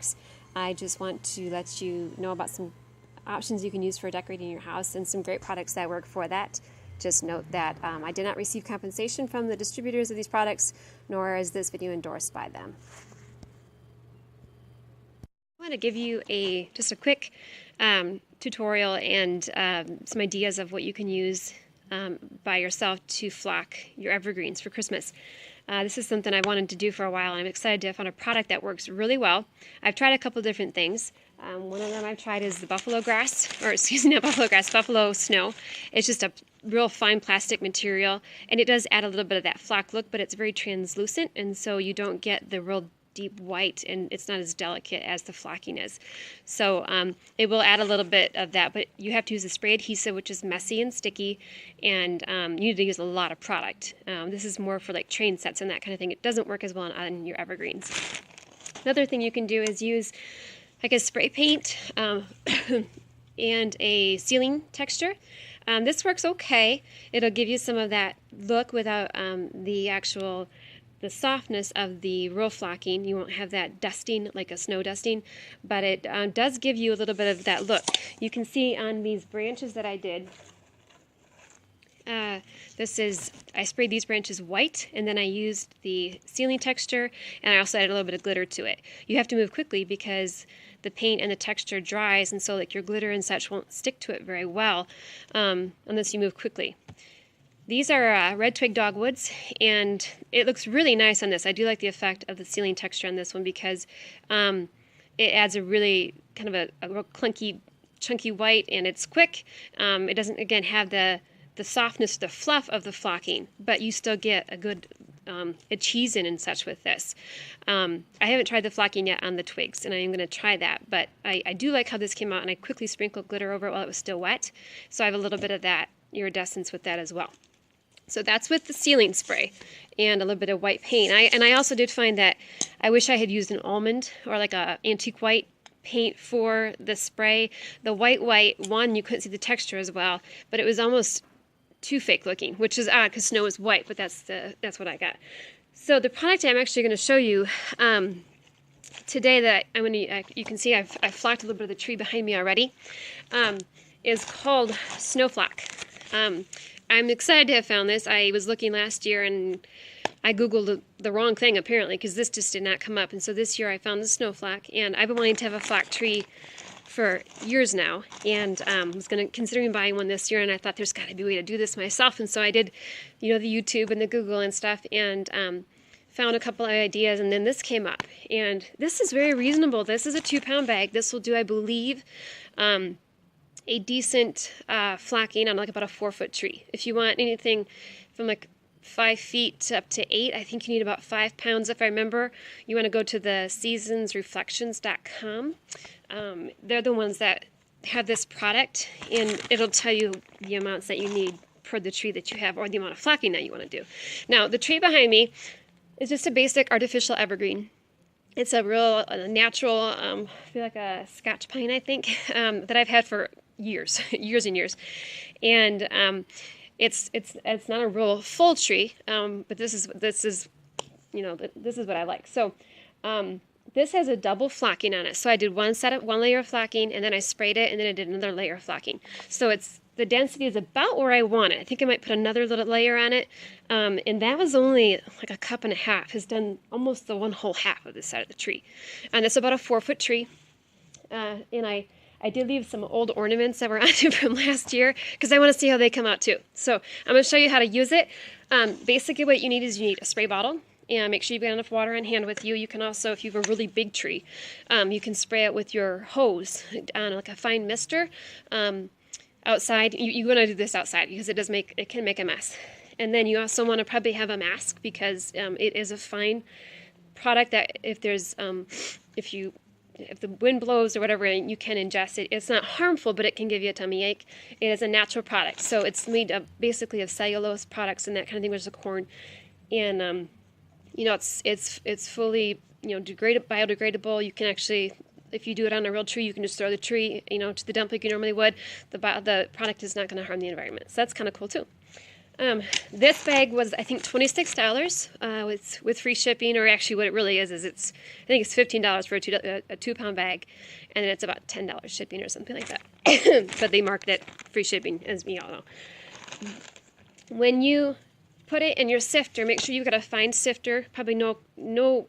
products. I just want to let you know about some options you can use for decorating your house and some great products that work for that. Just note that I did not receive compensation from the distributors of these products, nor is this video endorsed by them. I want to give you just a quick tutorial and some ideas of what you can use by yourself to flock your evergreens for Christmas. This is something I wanted to do for a while, and I'm excited to have found a product that works really well. I've tried a couple different things. One of them I've tried is the buffalo grass, or excuse me, not buffalo grass, buffalo snow. It's just a real fine plastic material, and it does add a little bit of that flock look, but it's very translucent, and so you don't get the real deep white, and it's not as delicate as the flocking is. So it will add a little bit of that, but you have to use a spray adhesive, which is messy and sticky, and you need to use a lot of product. This is more for like train sets and that kind of thing. It doesn't work as well on your evergreens. Another thing you can do is use like a spray paint and a sealing texture. This works okay. It'll give you some of that look without the softness of the real flocking. You won't have that dusting like a snow dusting, but it does give you a little bit of that look. You can see on these branches that I did, I sprayed these branches white, and then I used the sealing texture, and I also added a little bit of glitter to it. You have to move quickly because the paint and the texture dries, and so like your glitter and such won't stick to it very well unless you move quickly. These are red twig dogwoods, and it looks really nice on this. I do like the effect of the sealing texture on this one because it adds a really kind of a real clunky, chunky white, and it's quick. It doesn't, again, have the softness, the fluff of the flocking, but you still get a good adhesion and such with this. I haven't tried the flocking yet on the twigs, and I am going to try that, but I do like how this came out, and I quickly sprinkled glitter over it while it was still wet, so I have a little bit of that iridescence with that as well. So that's with the sealing spray and a little bit of white paint. I also did find that I wish I had used an almond or like a antique white paint for the spray. The white, one, you couldn't see the texture as well, but it was almost too fake looking, which is odd because snow is white, but that's what I got. So the product I'm actually going to show you today that you can see I've flocked a little bit of the tree behind me already, is called Snow Flock. I'm excited to have found this. I was looking last year and I googled the wrong thing apparently because this just did not come up, and so this year I found the snow flock, and I've been wanting to have a flock tree for years now, and was considering buying one this year, and I thought there's got to be a way to do this myself, and so I did, the YouTube and the Google and stuff, and found a couple of ideas, and then this came up, and this is very reasonable. This is a 2-pound bag. This will do, I believe, a decent flocking on like about a 4-foot tree. If you want anything from like 5 feet up to 8, I think you need about 5 pounds if I remember. You want to go to the seasonsreflections.com. They're the ones that have this product, and it'll tell you the amounts that you need per the tree that you have or the amount of flocking that you want to do. Now, the tree behind me is just a basic artificial evergreen. It's a real natural, I feel like a Scotch pine, I think, that I've had for years, years and years, and it's not a real full tree, but this is what I like. So this has a double flocking on it. So I did one layer of flocking, and then I sprayed it, and then I did another layer of flocking. So the density is about where I want it. I think I might put another little layer on it, and that was only like a cup and a half. Has done almost the one whole half of this side of the tree, and it's about a 4-foot tree, and I did leave some old ornaments that were on it from last year because I want to see how they come out too. So I'm going to show you how to use it. Basically what you need is a spray bottle, and make sure you've got enough water on hand with you. You can also, if you have a really big tree, you can spray it with your hose on like a fine mister outside. You want to do this outside because it can make a mess. And then you also want to probably have a mask because it is a fine product that if the wind blows or whatever, you can ingest it. It's not harmful, but it can give you a tummy ache. It is a natural product, so it's made basically of cellulose products and that kind of thing, which is a corn, and it's fully biodegradable. You can actually, if you do it on a real tree, you can just throw the tree to the dump like you normally would. The product is not going to harm the environment, so that's kind of cool too. This bag was, I think, $26 with free shipping, or actually what it really is it's, I think it's $15 for a 2-pound bag, and then it's about $10 shipping or something like that. But they market it free shipping, as we all know. When you put it in your sifter, make sure you've got a fine sifter, probably no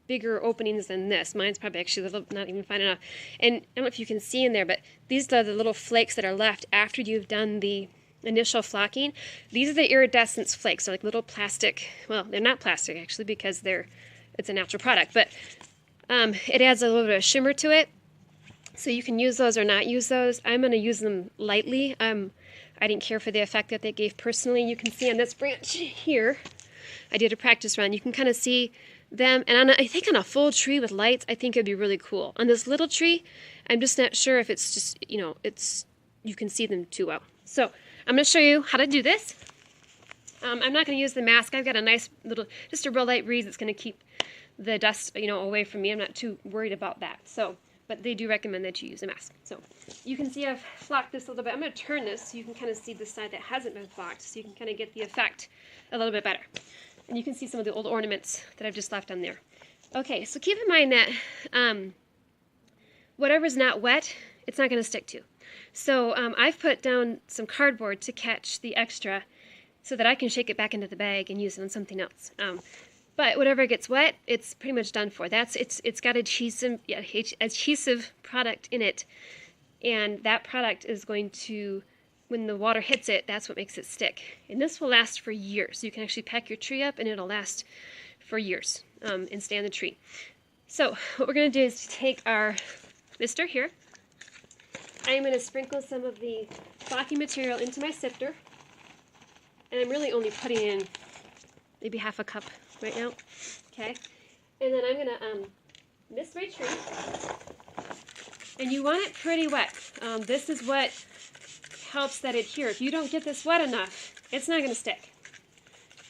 bigger openings than this. Mine's probably actually a little, not even fine enough. And I don't know if you can see in there, but these are the little flakes that are left after you've done the initial flocking. These are the iridescence flakes. They're like little plastic, well, they're not plastic actually because it's a natural product, but it adds a little bit of shimmer to it. So you can use those or not use those. I'm going to use them lightly. I didn't care for the effect that they gave personally. You can see on this branch here, I did a practice run. You can kind of see them, and I think on a full tree with lights, I think it'd be really cool. On this little tree, I'm just not sure if it's just, you can see them too well. So I'm going to show you how to do this. I'm not going to use the mask. I've got a nice little, just a real light breeze that's going to keep the dust, away from me. I'm not too worried about that. So, but they do recommend that you use a mask. So you can see I've flocked this a little bit. I'm going to turn this so you can kind of see the side that hasn't been flocked, so you can kind of get the effect a little bit better. And you can see some of the old ornaments that I've just left on there. Okay, so keep in mind that whatever's not wet, it's not going to stick to. So I've put down some cardboard to catch the extra so that I can shake it back into the bag and use it on something else. But whatever gets wet, it's pretty much done for. It's got adhesive product in it, and that product is going to, when the water hits it, that's what makes it stick. And this will last for years. You can actually pack your tree up and it'll last for years and stay on the tree. So what we're going to do is take our mister here. I'm going to sprinkle some of the flocking material into my sifter. And I'm really only putting in maybe half a cup right now. Okay. And then I'm going to mist my tree. And you want it pretty wet. This is what helps that adhere. If you don't get this wet enough, it's not going to stick.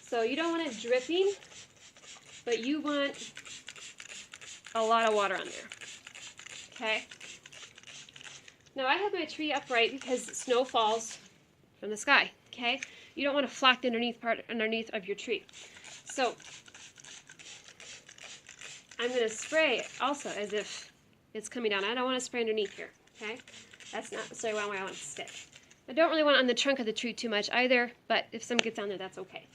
So you don't want it dripping, but you want a lot of water on there. Okay? Now I have my tree upright because snow falls from the sky. Okay? You don't want to flock the underneath of your tree. So I'm going to spray also as if it's coming down. I don't want to spray underneath here. Okay? That's not necessarily why I want it to stick. I don't really want it on the trunk of the tree too much either, but if some gets on there, that's okay.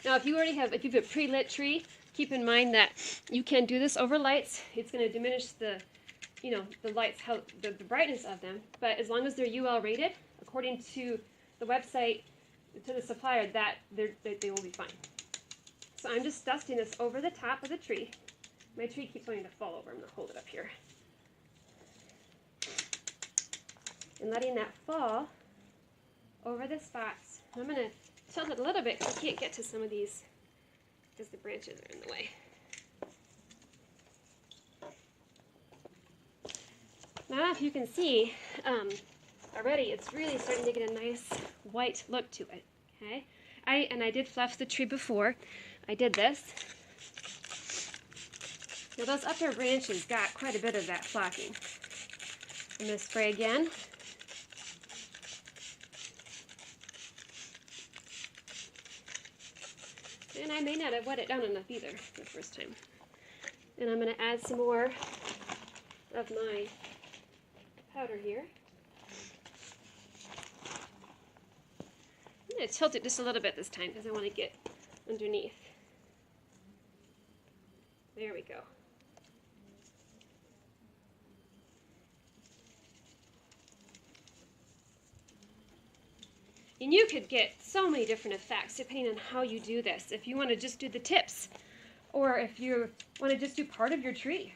Now, if you have a pre-lit tree, keep in mind that you can do this over lights. It's going to diminish the lights, the brightness of them. But as long as they're UL rated, according to the website, to the supplier, that they will be fine. So I'm just dusting this over the top of the tree. My tree keeps wanting to fall over. I'm going to hold it up here. And letting that fall over the spots. I'm going to tilt it a little bit because I can't get to some of these because the branches are in the way. Now if you can see, already it's really starting to get a nice white look to it. Okay, I did fluff the tree before I did this. Now those upper branches got quite a bit of that flocking. I'm going to spray again. And I may not have wet it down enough either the first time. And I'm going to add some more of my powder here. I'm going to tilt it just a little bit this time because I want to get underneath. There we go. And you could get so many different effects depending on how you do this. If you want to just do the tips, or if you want to just do part of your tree.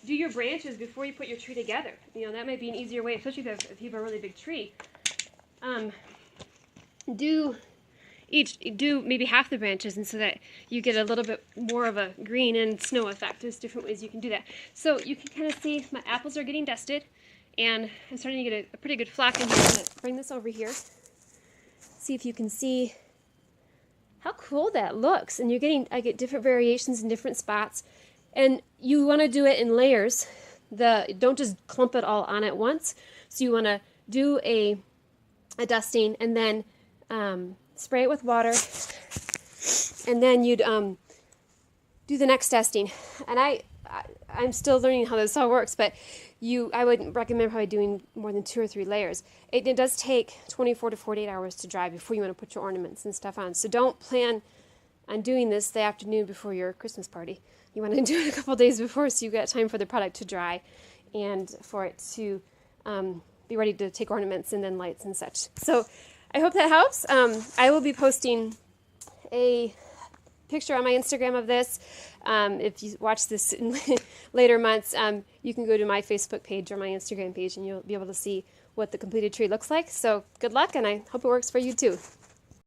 Do your branches before you put your tree together. That might be an easier way, especially if you have a really big tree. Do maybe half the branches, and so that you get a little bit more of a green and snow effect. There's different ways you can do that. So you can kind of see my apples are getting dusted, and I'm starting to get a pretty good flock in here. I'm going to bring this over here. See if you can see how cool that looks. And I get different variations in different spots. And you want to do it in layers. Don't just clump it all on at once. So you want to do a dusting and then spray it with water, and then you'd do the next testing. And I'm still learning how this all works, but I wouldn't recommend probably doing more than 2 or 3 layers. It does take 24 to 48 hours to dry before you want to put your ornaments and stuff on. So don't plan on doing this the afternoon before your Christmas party. You want to do it a couple days before so you got time for the product to dry and for it to be ready to take ornaments and then lights and such. So I hope that helps. I will be posting a picture on my Instagram of this. If you watch this in later months, you can go to my Facebook page or my Instagram page and you'll be able to see what the completed tree looks like. So good luck, and I hope it works for you too.